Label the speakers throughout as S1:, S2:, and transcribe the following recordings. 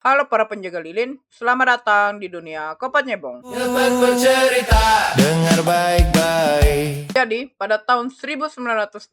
S1: Halo para penjaga lilin, selamat datang di dunia Kopat Nyebong.
S2: Dapat bercerita, dengar baik-baik.
S1: Jadi, pada tahun 1947,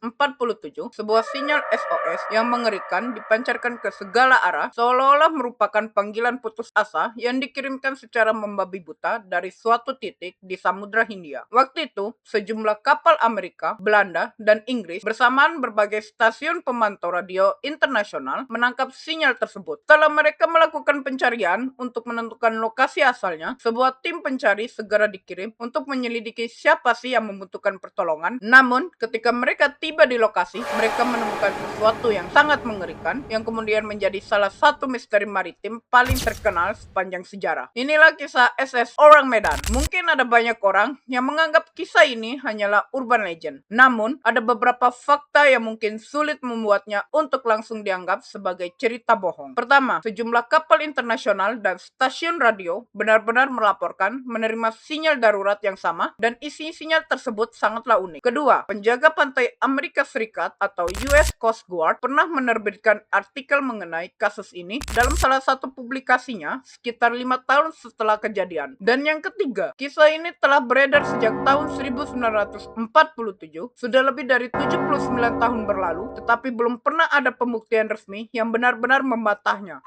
S1: sebuah sinyal SOS yang mengerikan dipancarkan ke segala arah, seolah-olah merupakan panggilan putus asa yang dikirimkan secara membabi buta dari suatu titik di Samudra Hindia. Waktu itu, sejumlah kapal Amerika, Belanda, dan Inggris bersamaan berbagai stasiun pemantau radio internasional menangkap sinyal tersebut. Setelah mereka melakukan pencarian untuk menentukan lokasi asalnya, sebuah tim pencari segera dikirim untuk menyelidiki siapa sih yang membutuhkan pertolongan. Namun, ketika mereka tiba di lokasi, mereka menemukan sesuatu yang sangat mengerikan yang kemudian menjadi salah satu misteri maritim paling terkenal sepanjang sejarah. Inilah kisah SS Orang Medan. Mungkin ada banyak orang yang menganggap kisah ini hanyalah urban legend. Namun, ada beberapa fakta yang mungkin sulit membuatnya untuk langsung dianggap sebagai cerita bohong. Pertama, sejumlah kapal internasional dan stasiun radio benar-benar melaporkan menerima sinyal darurat yang sama dan isi sinyal tersebut sangatlah unik. Kedua, penjaga pantai Amerika Serikat atau US Coast Guard pernah menerbitkan artikel mengenai kasus ini dalam salah satu publikasinya sekitar 5 tahun setelah kejadian. Dan yang ketiga, kisah ini telah beredar sejak tahun 1947, sudah lebih dari 79 tahun berlalu, tetapi belum pernah ada pembuktian resmi yang benar-benar membantahnya.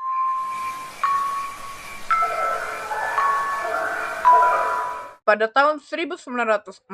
S1: Pada tahun 1947,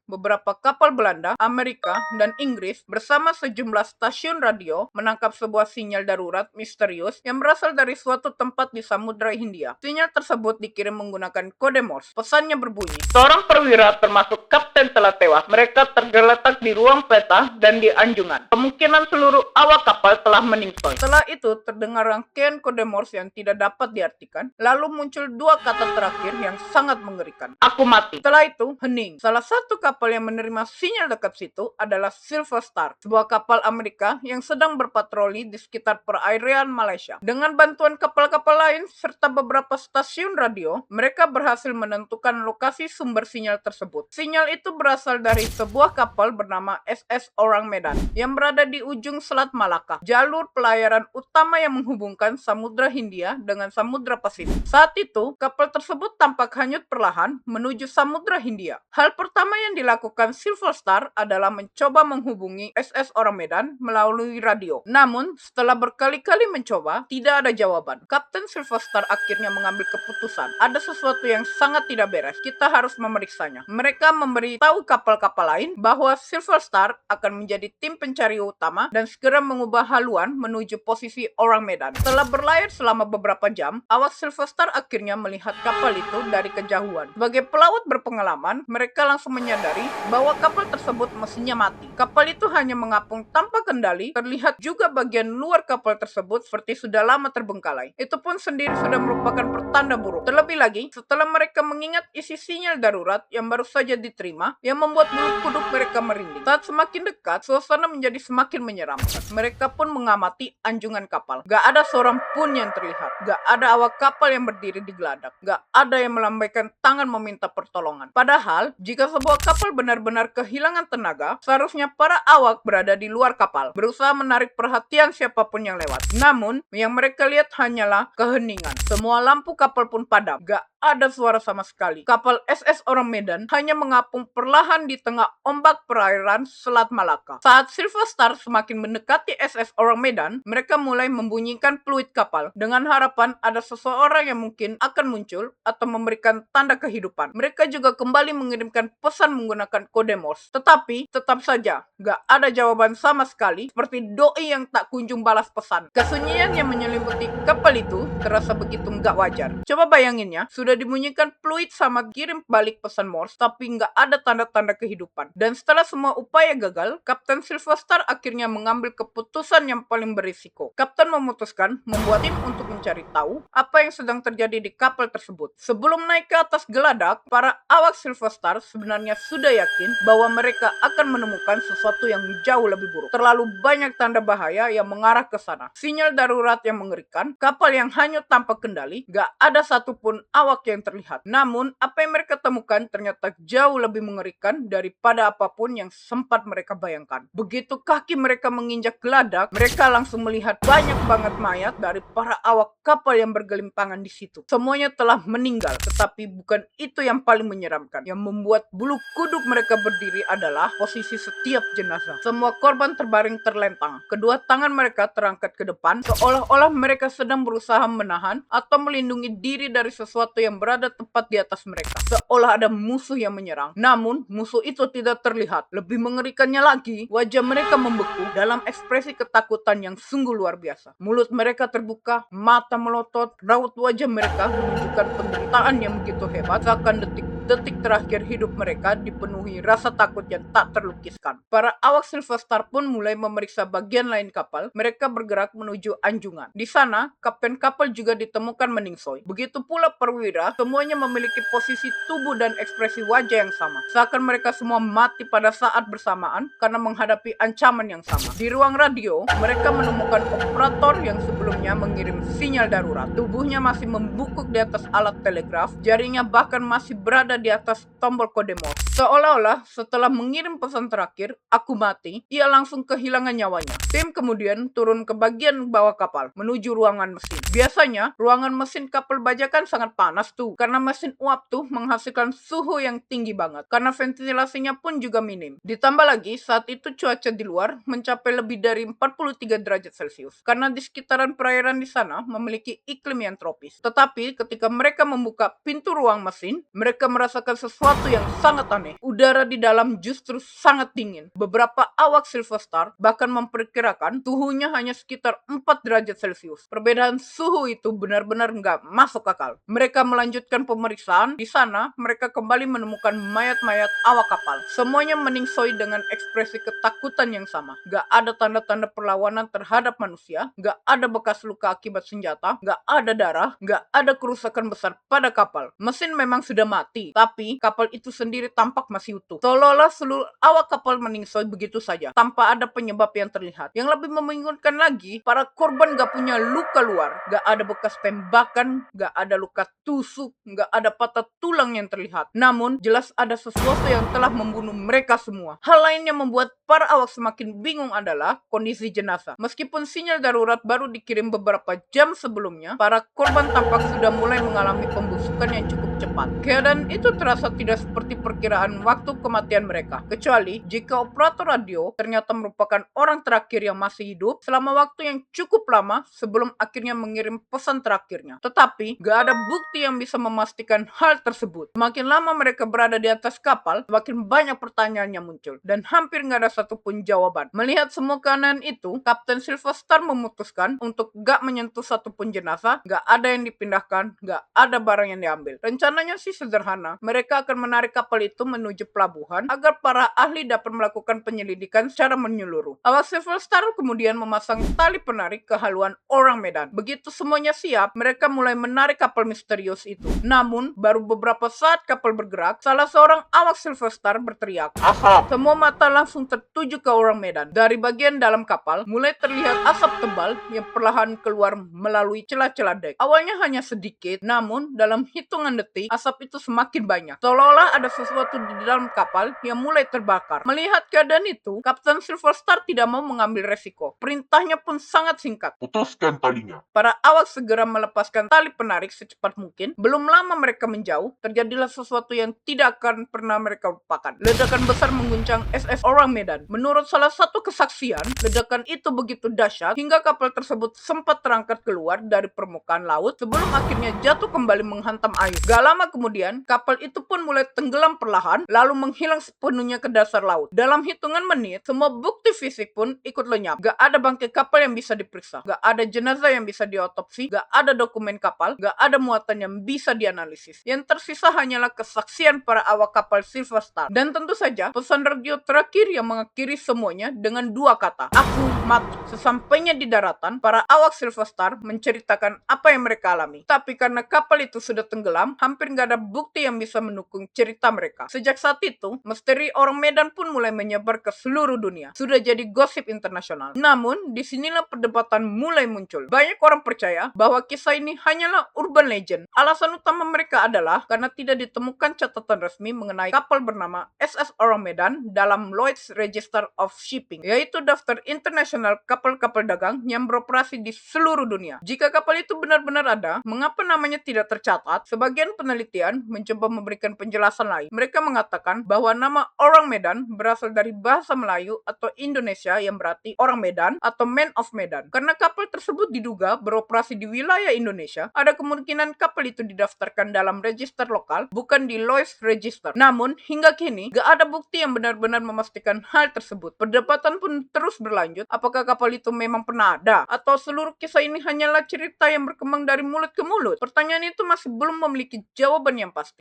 S1: beberapa kapal Belanda, Amerika, dan Inggris bersama sejumlah stasiun radio menangkap sebuah sinyal darurat misterius yang berasal dari suatu tempat di Samudra Hindia. Sinyal tersebut dikirim menggunakan kode Morse. Pesannya berbunyi, "Seorang perwira termasuk kapten telah tewas. Mereka tergeletak di ruang peta dan di anjungan. Kemungkinan seluruh awak kapal telah meninggal." Setelah itu, terdengar rangkaian kode Morse yang tidak dapat diartikan. Lalu muncul dua kata terakhir yang sangat mengerikan. "Aku mati." Setelah itu, hening. Salah satu kapal yang menerima sinyal dekat situ adalah Silver Star, sebuah kapal Amerika yang sedang berpatroli di sekitar perairan Malaysia. Dengan bantuan kapal-kapal lain serta beberapa stasiun radio, mereka berhasil menentukan lokasi sumber sinyal tersebut. Sinyal itu berasal dari sebuah kapal bernama SS Orang Medan yang berada di ujung Selat Malaka, jalur pelayaran utama yang menghubungkan Samudra Hindia dengan Samudra Pasifik. Saat itu, kapal tersebut tampak hanyut perlahan menuju Samudra Hindia. Hal pertama yang dilakukan Silver Star adalah mencoba menghubungi SS Orang Medan melalui radio. Namun, setelah berkali-kali mencoba, tidak ada jawaban. Kapten Silver Star akhirnya mengambil keputusan. Ada sesuatu yang sangat tidak beres. Kita harus memeriksanya. Mereka memberitahu kapal-kapal lain bahwa Silver Star akan menjadi tim pencari utama dan segera mengubah haluan menuju posisi Orang Medan. Setelah berlayar selama beberapa jam, awak Silver Star akhirnya melihat kapal itu dari kejauhan. Sebagai pelaut berpengalaman, mereka langsung menyadari bahwa kapal tersebut mesinnya mati. Kapal itu hanya mengapung tanpa kendali, terlihat juga bagian luar kapal tersebut seperti sudah lama terbengkalai. Itu pun sendiri sudah merupakan pertanda buruk. Terlebih lagi, setelah mereka mengingat isi sinyal darurat yang baru saja diterima, yang membuat bulu kuduk mereka merinding. Saat semakin dekat, suasana menjadi semakin menyeramkan. Mereka pun mengamati anjungan kapal. Gak ada seorang pun yang terlihat. Gak ada awak kapal yang berdiri di geladak. Gak ada yang melambaikan tangan meminta pertolongan. Padahal, jika sebuah kapal benar-benar kehilangan tenaga, seharusnya para awak berada di luar kapal, berusaha menarik perhatian siapapun yang lewat. Namun, yang mereka lihat hanyalah keheningan. Semua lampu kapal pun padam. Gak ada suara sama sekali. Kapal SS Orang Medan hanya mengapung perlahan di tengah ombak perairan Selat Malaka. Saat Silver Star semakin mendekati SS Orang Medan, mereka mulai membunyikan peluit kapal dengan harapan ada seseorang yang mungkin akan muncul atau memberikan tanda kehidupan. Mereka juga kembali mengirimkan pesan menggunakan kode Morse. Tetapi, tetap saja, gak ada jawaban sama sekali, seperti doi yang tak kunjung balas pesan. Kesunyian yang menyelimuti kapal itu terasa begitu gak wajar. Coba bayangin ya, sudah dibunyikan peluit sama kirim balik pesan Morse, tapi nggak ada tanda-tanda kehidupan. Dan setelah semua upaya gagal, Kapten Silver Star akhirnya mengambil keputusan yang paling berisiko. Kapten memutuskan membuat tim untuk mencari tahu apa yang sedang terjadi di kapal tersebut. Sebelum naik ke atas geladak, para awak Silver Star sebenarnya sudah yakin bahwa mereka akan menemukan sesuatu yang jauh lebih buruk. Terlalu banyak tanda bahaya yang mengarah ke sana. Sinyal darurat yang mengerikan, kapal yang hanyut tanpa kendali, gak ada satupun awak yang terlihat. Namun, apa yang mereka temukan ternyata jauh lebih mengerikan daripada apapun yang sempat mereka bayangkan. Begitu kaki mereka menginjak geladak, mereka langsung melihat banyak banget mayat dari para awak kapal yang bergelimpangan di situ. Semuanya telah meninggal, tetapi bukan itu yang paling menyeramkan. Yang membuat bulu kuduk mereka berdiri adalah posisi setiap jenazah. Semua korban terbaring terlentang. Kedua tangan mereka terangkat ke depan, seolah-olah mereka sedang berusaha menahan atau melindungi diri dari sesuatu yang berada tepat di atas mereka. Seolah ada musuh yang menyerang. Namun, musuh itu tidak terlihat. Lebih mengerikannya lagi, wajah mereka membeku dalam ekspresi ketakutan yang sungguh luar biasa. Mulut mereka terbuka, mata melotot, raut wajah mereka menunjukkan penderitaan yang begitu hebat, seakan detik-detik terakhir hidup mereka dipenuhi rasa takut yang tak terlukiskan. Para awak Silver Star pun mulai memeriksa bagian lain kapal. Mereka bergerak menuju anjungan. Di sana, kapten kapal juga ditemukan meningsoi. Begitu pula perwira, semuanya memiliki posisi tubuh dan ekspresi wajah yang sama. Seakan mereka semua mati pada saat bersamaan karena menghadapi ancaman yang sama. Di ruang radio, mereka menemukan operator yang sebelumnya mengirim sinyal darurat. Tubuhnya masih membungkuk di atas alat telegraf, jarinya bahkan masih berada di atas tombol kode Morse. Seolah-olah setelah mengirim pesan terakhir, "Aku mati," ia langsung kehilangan nyawanya. Tim kemudian turun ke bagian bawah kapal, menuju ruangan mesin. Biasanya, ruangan mesin kapal bajakan sangat panas tuh, karena mesin uap tuh menghasilkan suhu yang tinggi banget, karena ventilasinya pun juga minim. Ditambah lagi, saat itu cuaca di luar mencapai lebih dari 43 derajat Celcius, karena di sekitaran perairan di sana memiliki iklim yang tropis. Tetapi ketika mereka membuka pintu ruang mesin, mereka merasakan sesuatu yang sangat aneh. Udara di dalam justru sangat dingin. Beberapa awak Silver Star bahkan memperkirakan suhunya hanya sekitar 4 derajat Celcius. Perbedaan suhu itu benar-benar nggak masuk akal. Mereka melanjutkan pemeriksaan. Di sana, mereka kembali menemukan mayat-mayat awak kapal. Semuanya meningsoi dengan ekspresi ketakutan yang sama. Gak ada tanda-tanda perlawanan terhadap manusia, gak ada bekas luka akibat senjata, gak ada darah, gak ada kerusakan besar pada kapal. Mesin memang sudah mati, tapi kapal itu sendiri tampak masih utuh. Seolah-olah seluruh awak kapal meningsoi begitu saja, tanpa ada penyebab yang terlihat. Yang lebih membingungkan lagi, para korban gak punya luka luar, gak ada bekas tembakan, gak ada luka tusuk, gak ada patah tulang yang terlihat. Namun, jelas ada sesuatu yang telah membunuh mereka semua. Hal lain yang membuat para awak semakin bingung adalah kondisi jenazah. Meskipun sinyal darurat baru dikirim beberapa jam sebelumnya, para korban tampak sudah mulai mengalami pembusukan yang cukup cepat. Keadaan itu terasa tidak seperti perkiraan waktu kematian mereka, kecuali jika operator radio ternyata merupakan orang terakhir yang masih hidup selama waktu yang cukup lama sebelum akhirnya mengirim pesan terakhirnya. Tetapi, gak ada bukti yang bisa memastikan hal tersebut. Semakin lama mereka berada di atas kapal, semakin banyak pertanyaan yang muncul, dan hampir gak ada satupun jawaban. Melihat semua keadaan itu, Kapten Silver Star memutuskan untuk gak menyentuh satupun jenazah, gak ada yang dipindahkan, gak ada barang yang diambil. Rencananya sih sederhana, mereka akan menarik kapal itu menuju pelabuhan agar para ahli dapat melakukan penyelidikan secara menyeluruh. Awak Silver Star kemudian memasang tali penarik ke haluan orang Medan. Begitu semuanya siap, mereka mulai menarik kapal misterius itu. Namun, baru beberapa saat kapal bergerak, salah seorang awak Silver Star berteriak, "Asap!" Semua mata langsung tertuju ke orang Medan. Dari bagian dalam kapal, mulai terlihat asap tebal yang perlahan keluar melalui celah-celah dek. Awalnya hanya sedikit, namun dalam hitungan detik, asap itu semakin banyak. Seolah-olah ada sesuatu di dalam kapal yang mulai terbakar. Melihat keadaan itu, Kapten Silver Star tidak mau mengambil resiko. Perintahnya pun sangat singkat.
S3: Putuskan talinya.
S1: Para awak segera melepaskan tali penarik secepat mungkin. Belum lama mereka menjauh, terjadilah sesuatu yang tidak akan pernah mereka lupakan. Ledakan besar mengguncang SS Orang Medan. Menurut salah satu kesaksian, ledakan itu begitu dahsyat hingga kapal tersebut sempat terangkat keluar dari permukaan laut sebelum akhirnya jatuh kembali menghantam air. Gak lama kemudian, kapal itu pun mulai tenggelam perlahan, lalu menghilang sepenuhnya ke dasar laut. Dalam hitungan menit, semua bukti fisik pun ikut lenyap. Gak ada bangkai kapal yang bisa diperiksa. Gak ada jenazah yang bisa diotopsi. Gak ada dokumen kapal. Gak ada muatan yang bisa dianalisis. Yang tersisa hanyalah kesaksian para awak kapal Silver Star. Dan tentu saja, pesan radio terakhir yang mengakhiri semuanya dengan dua kata, "Aku mati." Sesampainya di daratan, para awak Silver Star menceritakan apa yang mereka alami. Tapi karena kapal itu sudah tenggelam, hampir gak ada bukti yang bisa mendukung cerita mereka. Sejak saat itu, misteri orang Medan pun mulai menyebar ke seluruh dunia. Sudah jadi gosip internasional. Namun, disinilah perdebatan mulai muncul. Banyak orang percaya bahwa kisah ini hanyalah urban legend. Alasan utama mereka adalah karena tidak ditemukan catatan resmi mengenai kapal bernama SS Orang Medan dalam Lloyd's Register of Shipping, yaitu daftar internasional kapal-kapal dagang yang beroperasi di seluruh dunia. Jika kapal itu benar-benar ada, mengapa namanya tidak tercatat? Sebagian penelitian mencoba memberikan penjelasan lain. Mereka mengatakan bahwa nama Orang Medan berasal dari bahasa Melayu atau Indonesia yang berarti Orang Medan atau Man of Medan. Karena kapal tersebut diduga beroperasi di wilayah Indonesia, ada kemungkinan kapal itu didaftarkan dalam register lokal, bukan di Lloyd's Register. Namun, hingga kini, gak ada bukti yang benar-benar memastikan hal tersebut. Perdebatan pun terus berlanjut, apakah kapal itu memang pernah ada, atau seluruh kisah ini hanyalah cerita yang berkembang dari mulut ke mulut. Pertanyaan itu masih belum memiliki jawaban yang pasti.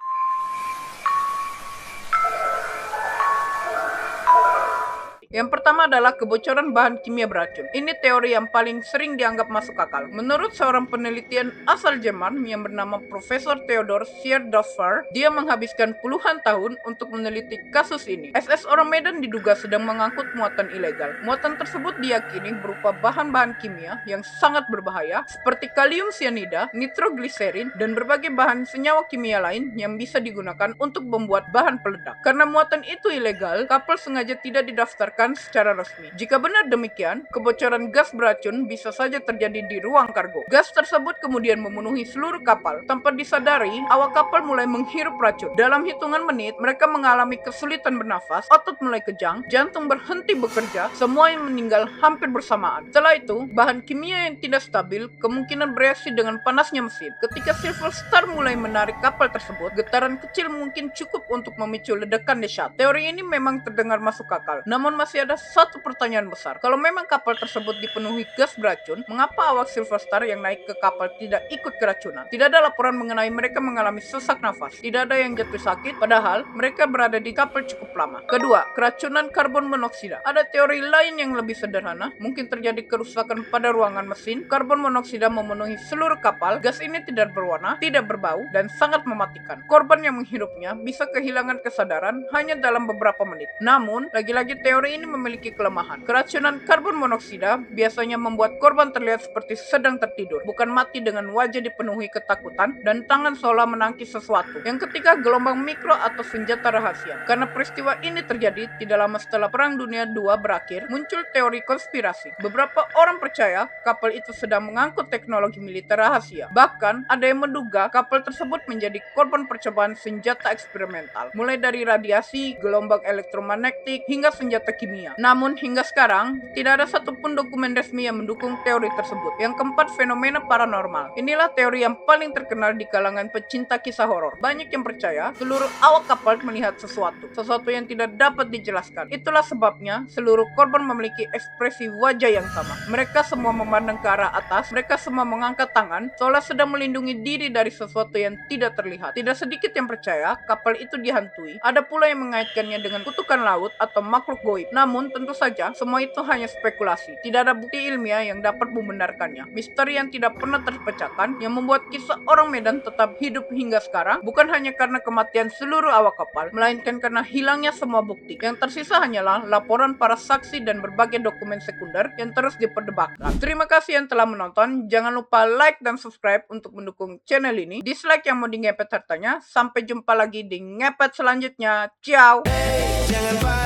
S1: Yang pertama adalah kebocoran bahan kimia beracun. Ini teori yang paling sering dianggap masuk akal. Menurut seorang penelitian asal Jerman yang bernama Profesor Theodor Scheirdorfer, dia menghabiskan puluhan tahun untuk meneliti kasus ini. SS Orang Medan diduga sedang mengangkut muatan ilegal. Muatan tersebut diyakini berupa bahan-bahan kimia yang sangat berbahaya seperti kalium cyanida, nitrogliserin, dan berbagai bahan senyawa kimia lain yang bisa digunakan untuk membuat bahan peledak. Karena muatan itu ilegal, kapal sengaja tidak didaftarkan secara resmi. Jika benar demikian, kebocoran gas beracun bisa saja terjadi di ruang kargo. Gas tersebut kemudian memenuhi seluruh kapal. Tanpa disadari, awak kapal mulai menghirup racun. Dalam hitungan menit, mereka mengalami kesulitan bernafas, otot mulai kejang, jantung berhenti bekerja, semua yang meninggal hampir bersamaan. Setelah itu, bahan kimia yang tidak stabil kemungkinan bereaksi dengan panasnya mesin. Ketika Silver Star mulai menarik kapal tersebut, getaran kecil mungkin cukup untuk memicu ledakan dahsyat. Teori ini memang terdengar masuk akal, namun masih ada satu pertanyaan besar. Kalau memang kapal tersebut dipenuhi gas beracun, mengapa awak Silver Star yang naik ke kapal tidak ikut keracunan? Tidak ada laporan mengenai mereka mengalami sesak nafas. Tidak ada yang jatuh sakit, padahal mereka berada di kapal cukup lama. Kedua, keracunan karbon monoksida. Ada teori lain yang lebih sederhana. Mungkin terjadi kerusakan pada ruangan mesin. Karbon monoksida memenuhi seluruh kapal. Gas ini tidak berwarna, tidak berbau, dan sangat mematikan. Korban yang menghirupnya bisa kehilangan kesadaran hanya dalam beberapa menit. Namun, lagi-lagi teori ini memiliki kelemahan. Keracunan karbon monoksida biasanya membuat korban terlihat seperti sedang tertidur, bukan mati dengan wajah dipenuhi ketakutan dan tangan seolah menangkis sesuatu. Yang ketiga, gelombang mikro atau senjata rahasia. Karena peristiwa ini terjadi tidak lama setelah Perang Dunia II berakhir, muncul teori konspirasi. Beberapa orang percaya kapal itu sedang mengangkut teknologi militer rahasia. Bahkan, ada yang menduga kapal tersebut menjadi korban percobaan senjata eksperimental, mulai dari radiasi, gelombang elektromagnetik, hingga senjata kimia. Namun hingga sekarang tidak ada satupun dokumen resmi yang mendukung teori tersebut. Yang keempat, fenomena paranormal. Inilah teori yang paling terkenal di kalangan pecinta kisah horor. Banyak yang percaya seluruh awak kapal melihat sesuatu yang tidak dapat dijelaskan. Itulah sebabnya seluruh korban memiliki ekspresi wajah yang sama. Mereka semua memandang ke arah atas. Mereka semua mengangkat tangan seolah sedang melindungi diri dari sesuatu yang tidak terlihat. Tidak sedikit yang percaya kapal itu dihantui. Ada pula yang mengaitkannya dengan kutukan laut atau makhluk goib. Namun tentu saja semua itu hanya spekulasi. Tidak ada bukti ilmiah yang dapat membenarkannya. Misteri yang tidak pernah terpecahkan yang membuat kisah Orang Medan tetap hidup hingga sekarang bukan hanya karena kematian seluruh awak kapal, melainkan karena hilangnya semua bukti. Yang tersisa hanyalah laporan para saksi dan berbagai dokumen sekunder yang terus diperdebatkan. Terima kasih yang telah menonton. Jangan lupa like dan subscribe untuk mendukung channel ini. Dislike yang mau di ngepet hartanya. Sampai jumpa lagi di ngepet selanjutnya. Ciao.
S2: Jangan